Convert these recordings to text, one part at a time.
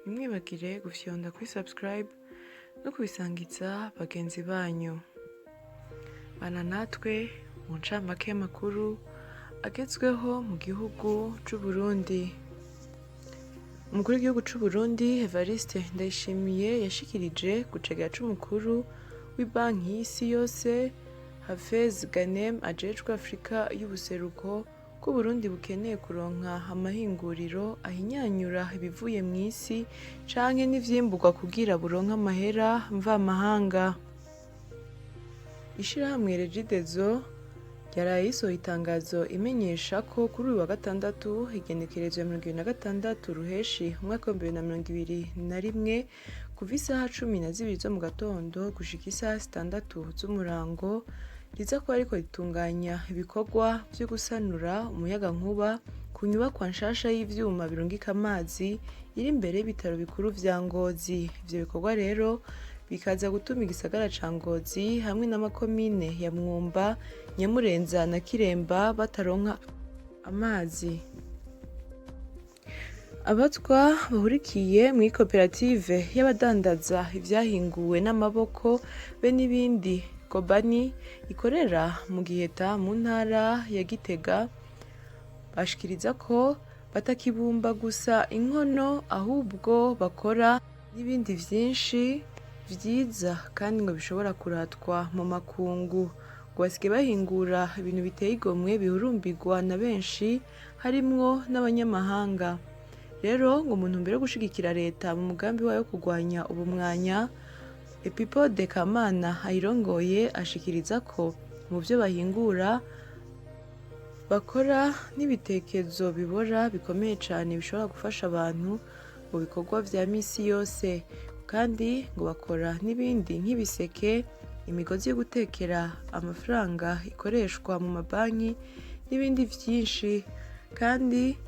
ntimwibagire gufyonda kuri subscribe no kubisangiza bagenzi banyu. Bana natwe mu ncamake y'amakuru agezweho mu gihugu c'u Burundi. Umukuru w'igihugu c'u Burundi Evariste Ndayishimiye yashikirije gucegera c'umukuru w'ibanki y'isi yose Hafez Ghanem ajejwe Afrika y'ubuseruko ko Burundi bukeneye kuronka amahinguriro ahinyanyura ibivuye mw'isi canke n'ivyimburwa kugira buronke amahera mvamahanga. Ishirahamwe Regideso ryaraye risohoye itangazo imenyesha ko kuri uyu wa gatandatu igenekerezo ya 26 ruheshi umwaka wa 2021 kuva isaha 12 zo mu gatondo gushika isaha 6 z'umurango riza kuba ariko ritunganya ibikorwa vyo gusanura umuyagankuba ku nyubakwa nshasha y'ivyuma birungika amazi iri imbere y'ibitaro bikuru vya Ngozi. Ivyo bikorwa rero bikaza gutuma igisagara ca Ngozi hamwe n'amakomine ya Mwumba, Nyamurenza na Kiremba bataronka amazi. Abatwa bahurikiye muri koperative y'abadandaza ivyahinguwe n'amaboko be n'ibindi Kobani ikorera mu Giheta mu ntara ya Gitega bashikiriza ko batakibumba gusa inkono ahubwo bakora n'ibindi vyinshi vyiza kandi ngo bishobora kuratwa mu makungu. Ngo basigaye bahingura ibintu biteye igomwe bihurumbirwa na benshi harimwo n'abanyamahanga. Rero ngo umuntu mbere yo gushigikira leta mu mugambi wayo kurwanya ubumwanya, Epipode Kamana ayirongoye ashikiriza ko mu vyo bahingura bakora n'ibitekerezo bibora bikomeye cane bishobora gufasha abantu mu bikorwa vya misi yose, kandi ngo bakora n'ibindi nk'ibiseke, imigozi yo gutekera amafaranga ikoreshwa mu mabanki n'ibindi vyinshi. Kandi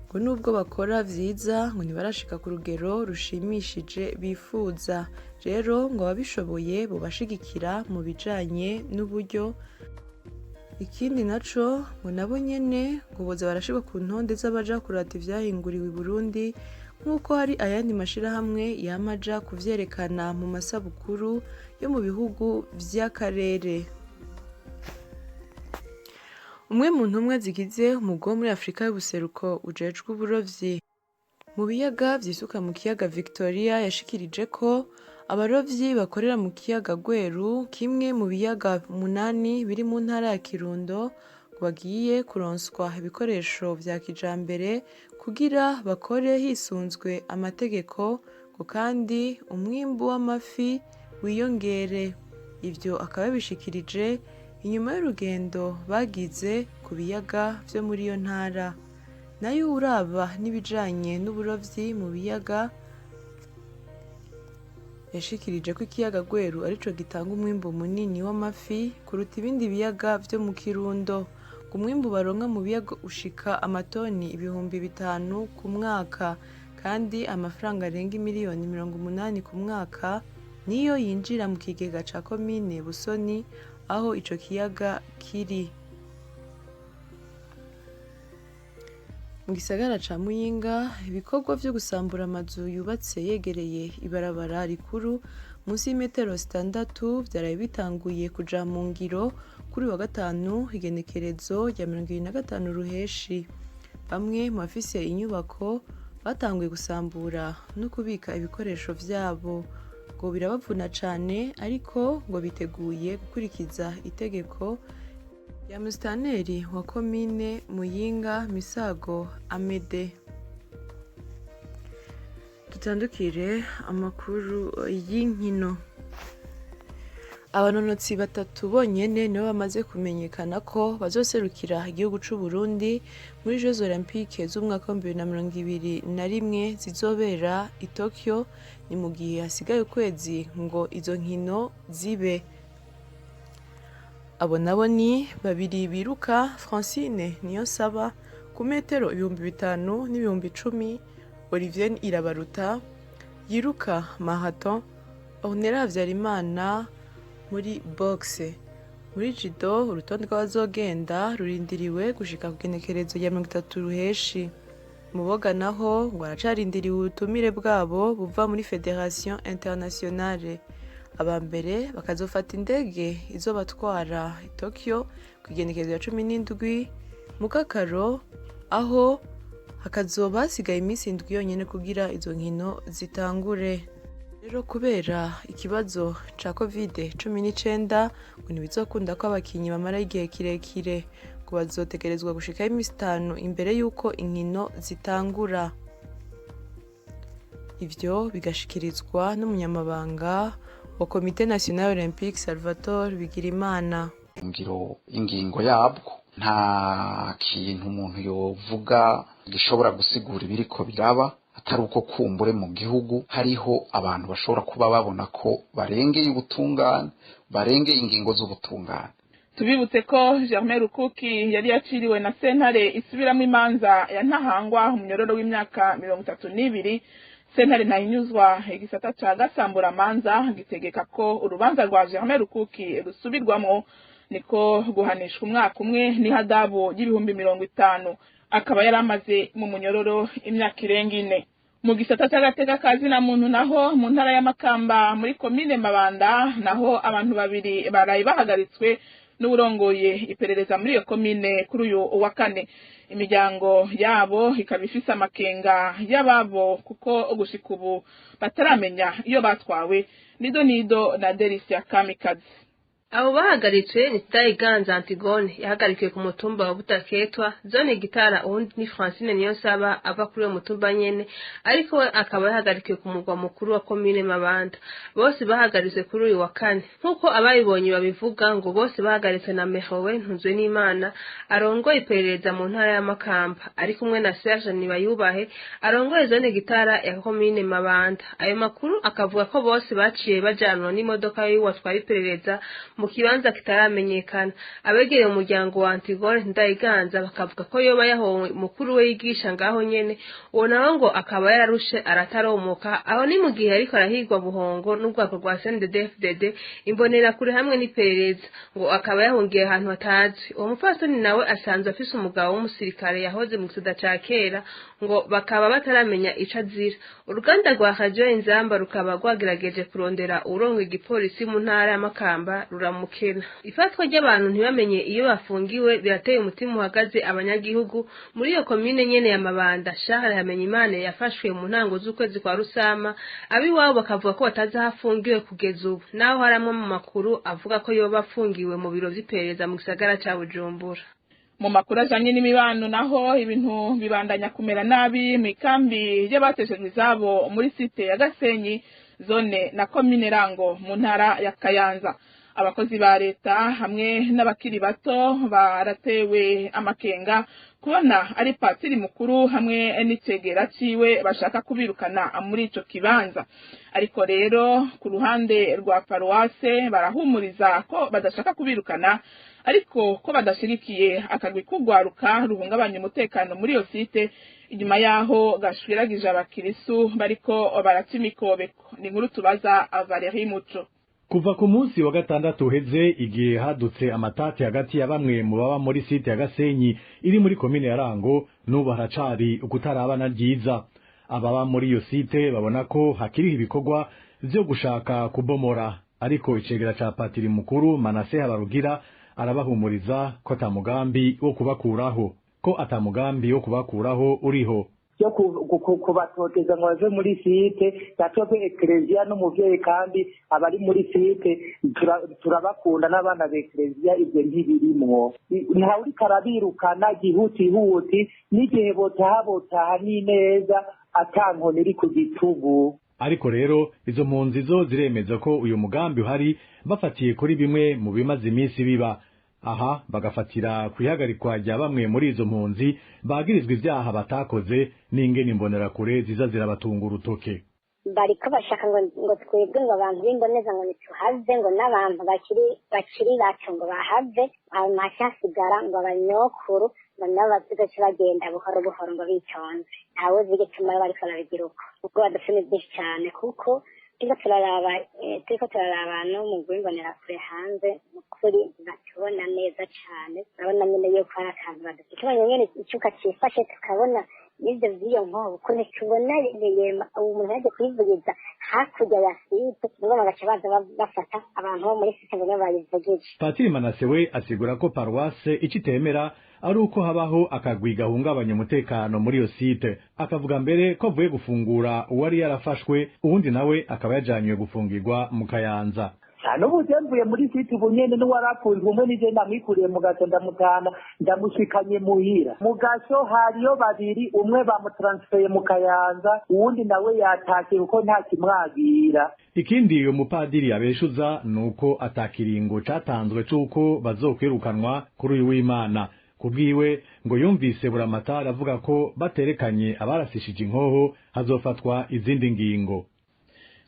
ngo nubwo bakora vyiza ngo ntibarashika ku rugero rushimishije bifuza. Rero ngo ababishoboye bobashigikira mu bijanye n'uburyo. Ikindi naco ngo nabo nyene ngo boza barashirwa ku ntonde z'abaja kurata ivyahinguriwe i Burundi nk'uko hari ayandi mashirahamwe yamaja kuvyerekana mu masabukuru yo mu bihugu vy'akarere. Umwe mu ntumwa zigize umugwi wo muri Afrika y'ubuseruko ujejwe uburovyi mu biyaga vyisuka mu kiyaga Victoria yashikirije ko abarovyi bakorera mu kiyaga Gweru, kimwe mu biyaga 8 biri mu ntara ya Kirundo, bagiye kuronswa ibikoresho vya kijambere kugira bakore hisunzwe amategeko ngo kandi umwimbu w'amafi wiyongere. Ivyo akaba bishikirije inyuma y'urugendo bagize ku biyaga vyo muri iyo ntara. Nayo uraba n'ibijanye n'uburovyi mu biyaga yashikirije ko ikiyaga Gweru arico gitanga umwimbu munini w'amafi kuruta ibindi biyaga vyo mu Kirundo. Umwimbu baronka mu biyaga ushika amatoni 5,000 ku mwaka, kandi amafaranga arenga miliyoni 80 ku mwaka niyo yinjira mu kigega ca komine Busoni aho ico kiyaga kiri. Mu gisagara ca Muyinga ibikorwa vyo gusambura amazu yubatse yegereye ibarabara rikuru musi y'imetero 6 vyaraye bitanguye kuja mu ngiro kuri wa gatanu igenekerezo rya 25 ruheshi. Bamwe mu bafise inyubako batanguye gusambura no kubika ibikoresho vyabo. Ngo birabavuna cane ariko ngo biteguye gukurikiza itegeko ya musitanteri wa komine Muyinga Misago Amede. Dutandukire amakuru y'inkino. Abanonotsi 3 bonyene nibo bamaze kumenyekana ko bazoserukira igihugu c'u Burundi muri Jeux Olympiques z'umwaka wa 2021 zizobera i Tokyo, ni mu gihe hasigaye ukwezi ngo izo nkino zibe. Abo nabo ni babiri biruka Francine Niyonsaba ku metero 5,000 n'ibihumbi 10, Olivier Irabaruta yiruka marathon, Ornella Havyarimana muri boxe. Muri judo urutonde rw'abazogenda rurindiriwe gushika ku genekerezo rya 30 ruheshi. Muboga naho ngo aracarindiriye ubutumire bwabo buva muri Federation Internationale. Abambere bakazofata indege izobatwara i Tokyo ku igenekerezo ya 17 mu Kakaro, aho hakazoba hasigaye iminsi 7 yonyene kugira izo nkino zitangure. Rero kubera ikibazo ca COVID-19 ngo ntibizokunda ko abakinyi bamara igihe kirekire, ngo bazotegerezwa gushikaho iminsi 5 imbere y'uko inkino zitangura. Ivyo bigashikirizwa n'umunyamabanga wa Komite National Olympique Salvatore Bigirimana. Ingingo yabwo nta kintu umuntu yovuga gishobora gusigura ibiriko biraba, atari uko kumbure mu gihugu hariho abantu bashobora kuba babona ko barengeye ubutungane, barengeye ingingo z'ubutungane. Tubibutse ko Germain Rukuki yari yaciriwe na sentare isubiramo imanza ya Ntahangwa umunyororo w'imyaka 32. Sentare ntahinyuzwa igisata ca Gasamburamanza gitegeka ko urubanza rwa Germain Rukuki rusubirwamo, niko guhanishwa umwaka umwe n'ihadabu y'ibihumbi 50. Akaba yaramaze mu munyororo imyaka irenga 4. Mu gisata cy'agateka kazi na muntu naho mu ntara ya Makamba muri komine Mabanda naho abantu 2 baraye bahagaritswe n'urongoye iperereza muri iyo komine kuri uyu wa 4. Imiryango yabo ikaba ifise amakenga y'ababo kuko gushika ubu bataramenya iyo batwawe. Nido na Delisia Kamikazi. Abo bahagaritswe ni Tayiganza Antigone yahagarikiwe ku mutumba wa Butaketwa, zone Gitara, undi ni Francine Niyonsaba ava kuri uwo mutumba nyene, ariko we akaba yahagarikiwe ku mugwa mukuru wa komine Mabanda. Bose bahagaritswe kuri uyu wa 4. Nkuko abayibonye babivuga ngo bose bahagaritswe na Mehowe Ntunzwe n'Imana arongoye iperereza mu ntara ya Makamba, ari kumwe na Serge Nibayubahe arongoye zone Gitara ya komine Mabanda. Ayo makuru akavuga ko bose baciye bajanwa n'imodoka y'uwatwaye iperereza mu kibanza kitaramenyekana. Abegereye umuryango wa Antigone Ndayiganza bakavuga ko yoba yahowe mukuru we yigisha ngaho nyene, uwo nawe ngo akaba yararushe arataromoka. Aho ni mu gihe ariko arahigwa buhongo n'ubwako rwa CNDD-FDD imbonera kure hamwe n'iperereza, ngo akaba yahungiye ahantu hatazwi. Uwo mupfasoni nawe asanzwe afise umugabo w'umusirikare yahoze mu gisata ca kera, ngo bakaba bataramenya ico azira. Uruganda rwa Radio Inzamba rukaba rwagerageje kurondera urongo igipolisi mu ntara ya Makamba ruramukena. Ifatwa ry'abantu ntibamenye iyo bafungiwe birateye umutima uhagaze abanyagihugu muri iyo komine nyene ya Mabanda. Shahara yamenye Imana yafashwe mu ntango z'ukwezi kwa Rusama, abiwabo bakavuga ko batazi hafungiwe kugeza ubu, naho haramwe mu makuru avuga ko yoba afungiwe mu biro vy'iperereza mu gisagara ca Bujumbura. Mu makuru ajanye n'imibano naho ibintu bibandanya kumera nabi mu ikambi y'abateshejwe izabo muri site ya Gasenyi, zone na komine Rango mu ntara ya Kayanza. Abakozi ba leta hamwe n'abakiri bato baratewe amakenga kubona ari patiri mukuru hamwe n'icegera ciwe bashaka kubirukana muri ico kibanza. Ariko rero ku ruhande rwa paroisse barahumuriza ko badashaka kubirukana, ariko ko badashirikiye akagwi kugwaruka ruhungabanya umutekano muri iyo site, inyuma yaho gashwiragije abakirisu bariko baraca imikobeko. Ni nkuru tubaza Valerie Muco. Kuva ku munsi wa gatandatu uheze, igihe hadutse amatati hagati ya bamwe mu baba muri site ya Gasenyi iri muri komine ya Rango, n'ubu haracari ukutarabana ryiza. Ababa muri iyo site babona ko hakiriho ibikorwa vyo gushaka kubomora, ariko icegera ca patiri mukuru Manase Habarugira arabahumuriza ko atamugambi wo kubakuraho uriho. yo kubatoteza ngo bave muri site gatope eklezia n'umuvyeyi, kandi abari muri site turabakunda n'abana b'eklezia, ivyo ntibirimwo. Ntawe uriko arabirukana gihutihuti, n'igihe botaha n'ineza ata nkoni iri ku gitugu. Ariko rero izo mpunzi zo ziremeza ko uyu mugambi uhari, bafatiye kuri bimwe mu bimaze iminsi biba. Aha bagafatira kwihagarikwa rya bamwe muri izo mpunzi bagirizwa ivyaha batakoze, n'ingene imbonerakure ziza zirabatunga urutoke. Bariko bashaka ngo twebwe ngo abantu b'imboneza ngo nituhave, ngo n'abantu bakiri bacu ngo bahave, amashasigara ngo abanyokuru ngo nabo bazigace bagenda buhoro buhoro ngo bitonze. Ntawe uzi igituma bariko barabigira uko. Ubwo badufuni byinshi cyane, kuko turiko turaraba no mu rw'imbonerakure hanze, mukuri batubona neza cyane. Urabona nyine yuko hari akantu badufite, tubonye nyene icuka cifashe, tukabona n'ibyo by'iyo nkoho ukuntu tubona umuntu yaje kuyivugiza hakurya ya site ngo bagaca baza bafata abantu bo muri site ngo bayivugije. Patiri Manase we asigura ko paruwase ikitemera ari uko habaho akagwi gahungabanya umutekano muri iyo site, akavuga mbere ko avuye gufungura uwari yarafashwe uwundi nawe akaba yajanywe gufungirwa mu Kayanza. N'ubu mvuye muri site ubu nyene n'uwarafunzwe umwe nije ndamwikuriye mu gaso ndamutana ndamushikanye muhira. Mu gaso hariyo babiri, umwe bamutransfeye mu Kayanza uwundi nawe yatashe kuko nta kimwagira. Ikindi uyo mupadiri yabeshuza nuko atakiringo catanzwe cuko bazokwirukanwa kuri uyu w'Imana. Kubwiwe ngo yumvise Buramatari avuga ko baterekanye abarasishije inkoho hazofatwa izindi ngingo.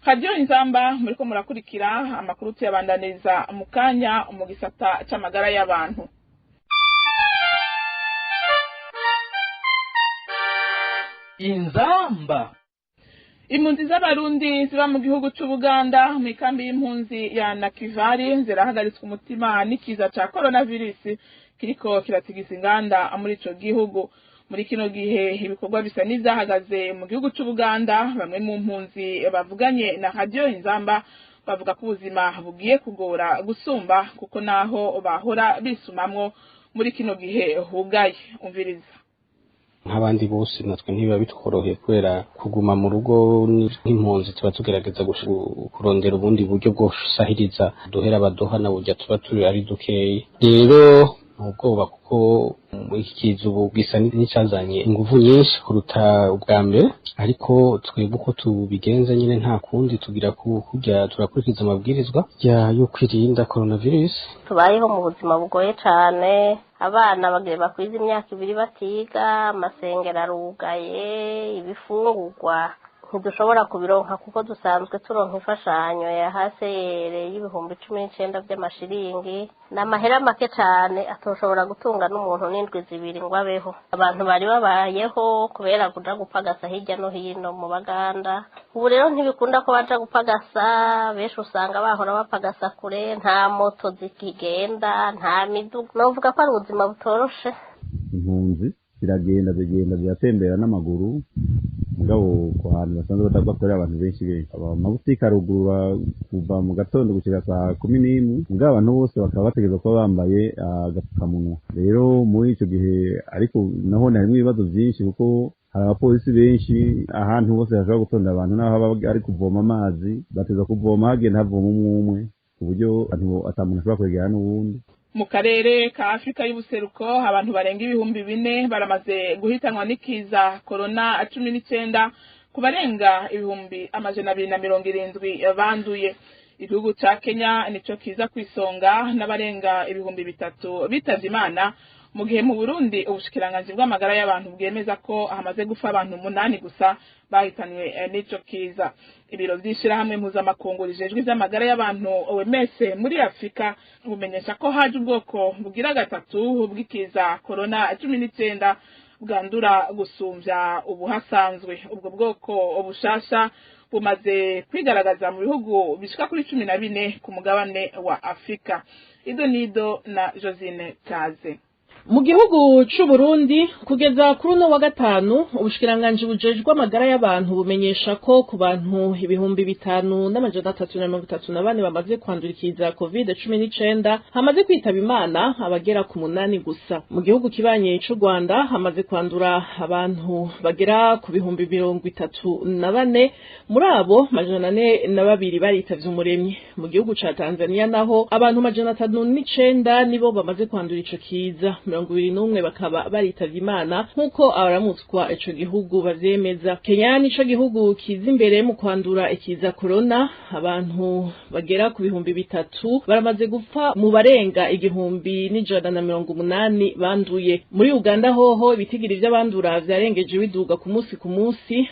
Radio Inzamba muriko murakurikira amakuru tuyabandaniza mu kanya mu gisata c'amagara y'abantu. Inzamba. Impunzi z'abarundi ziba mu gihugu c'Ubuganda mu ikambi y'impunzi ya Nakivari zirahagaritswe umutima n'ikiza ca coronavirus kiriko kiratigisa inganda muri ico gihugu. Muri kino gihe ibikorwa bisa n'ivyahagaze mu gihugu c'Ubuganda, bamwe mu mpunzi bavuganye na Radio Inzamba bavuga ko ubuzima bugiye kugora gusumba kuko naho bahora bisumamwo muri kino gihe hugaye. Umviriza. Nk'abandi bose natwe ntibiba bitworoheye kubera kuguma mu rugo n'impunzi tuba tugerageza kurondera ubundi buryo bwo gusahiriza duhera abadoha na burya tuba turi ari dukeyi. Rero ubwoba kuko iki kiza ubu gisa n'icyazanye ingufu nyinshi kuruta ubwa mbere, ariko twebwe uko tubigenza nyine nta kundi tugira kujya turakurikiza amabwirizwa yo kwirinda coronavirus. Tubayeho mu buzima bugoye cyane, abana bagire bakwiza imyaka 2 batiga, amasengero arugaye, ibifungurwa ntidushobora kubironka kuko dusanzwe turonka imfashanyo ya hasere y'ibihumbi 19 by'amashiringi n'amahera make cyane atoshobora gutunga n'umuntu n'indwi 2 ngo abeho. Abantu bari babayeho kubera kuja gupagasa hirya no hino mu Baganda, ubu rero ntibikunda ko baja gupagasa, benshi usanga bahora bapagasa kure, nta moto zikigenda, nta miduga. Novuga ko ari ubuzima butoroshe. Impunzi zigenda ziratembera n'amaguru mugabo ku hantu basanzwe batabakorera abantu benshi amabutike arugurura kuva mu gatondo gushika saa 11 mugabo abantu bose bakaba bategerezwa kuba bambaye agapfukamunwa. Rero muri ico gihe ariko naho harimo ibibazo byinshi kuko hari abapolisi benshi ahantu hose hashobora gutonda abantu naho baba ari kuvoma amazi bateza kuvoma hagenda havoma umwe ku buryo atamuntu ashobora kwegera n'uwundi. Mu karere ka Afrika y'ubuseruko abantu barenga ibihumbi 4 baramaze guhitanwa n'ikiza corona 19 ku barenga ibihumbi 270 banduye. Igihugu ca Kenya nico kiza kwisonga n'abarenga ibihumbi 3 bitavye Imana, mu gihe mu Burundi ubushikiranganji bw'amagara y'abantu bwemeza ko hamaze gufa abantu 8 gusa bahitanwe n'ico kiza. Ibiro vy'ishirahamwe mpuzamakungu rijejwe ivy'amagara y'abantu OMS muri Afrika bumenyesha ko haje ubwoko bugira 3 bw'ikiza corona 19 bwandura gusumvya ubuhasanzwe. Ubwo bwoko obushasha bumaze kwigaragaza mu bihugu bishika kuri 14 ku mugabane wa Afrika. Nido na Josine Kaze. Mu gihugu c'u Burundi kugeza kuri no wa gatanu ubushikiranganji bujejwe amagara y'abantu bumenyesha ko ku bantu ibihumbi 5,334 bamaze kwandurikiza COVID-19 hamaze kwitaba Imana abagera ku 8 gusa. Mu gihugu kibanye c'u Rwanda hamaze kwandura abantu bagera ku bihumbi 34, muri abo 402 baritavye umuremyi. Mu gihugu ca Tanzania naho abantu 509 nibo bamaze kwandura ico kiza, 21 bakaba baritavye Imana nkuko abaramutswa ico gihugu bavyemeza. Kenya nico gihugu kiza imbere mu kwandura ikiza corona, abantu bagera ku bihumbi 3 baramaze gupfa mu barenga 1,180 banduye. Muri Uganda hoho ibitigiri vy'abandura vyarengeje biduga ku munsi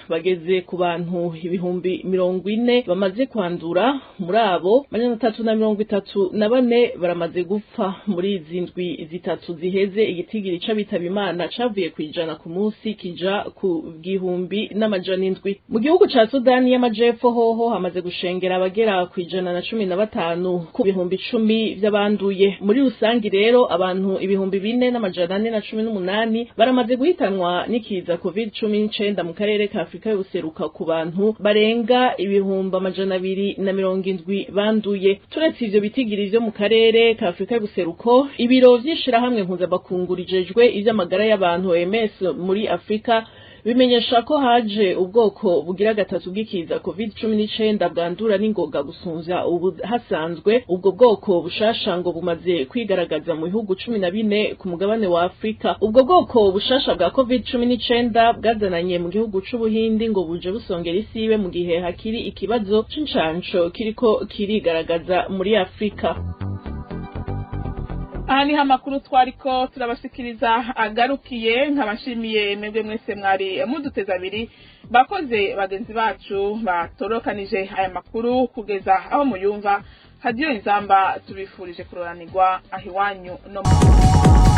bageze ku bantu 40,000 bamaze kwandura, muri abo 334 baramaze gupfa muri izi ndwi 3 ziheze. uheze igitigiri c'abitaba Imana cavuye kwijana ku munsi kija ku gihumbi n'amajana indwi. Mu gihugu ca Sudani y'Amajepfo hoho hamaze gushengera abagera kwijana na 15 ku bihumbi 10 vy'abanduye. Muri rusangi rero abantu ibihumbi 4,418 baramaze guhitanwa n'ikiza COVID-19 mu karere ka Afrika y'ubuseruka ku bantu barenga ibihumbi 270 banduye. Turetse ivyo bitigiri vyo mu karere ka Afrika y'ubuseruko, ibiro vy'ishirahamwe mpuzamakungu rijejwe ivy'amagara y'abantu OMS muri Afrika bimenyesha ko haje ubwoko bugira gatatu bw'ikiza COVID-19 bwandura n'ingoga gusumvya ubu hasanzwe. Ubwo bwoko bushasha ngo bumaze kwigaragaza mu bihugu 14 ku mugabane wa Afrika. Ubwo bwoko bushasha bwa COVID-19 bwazananye mu gihugu c'Ubuhindi ngo buje busongera isibe mu gihe hakiri ikibazo c'incanco kiriko kirigaragaza muri Afrika. Aha niho amakuru twariko turabashikiriza agarukiye. Nkabashimiye mwebwe mwese mwari muduteza abiri, bakoze bagenzi bacu batorokanije aya makuru kugeza aho muyumva. Hadiyo Inzamba tubifurije kuroranirwa aho iwanyu no mu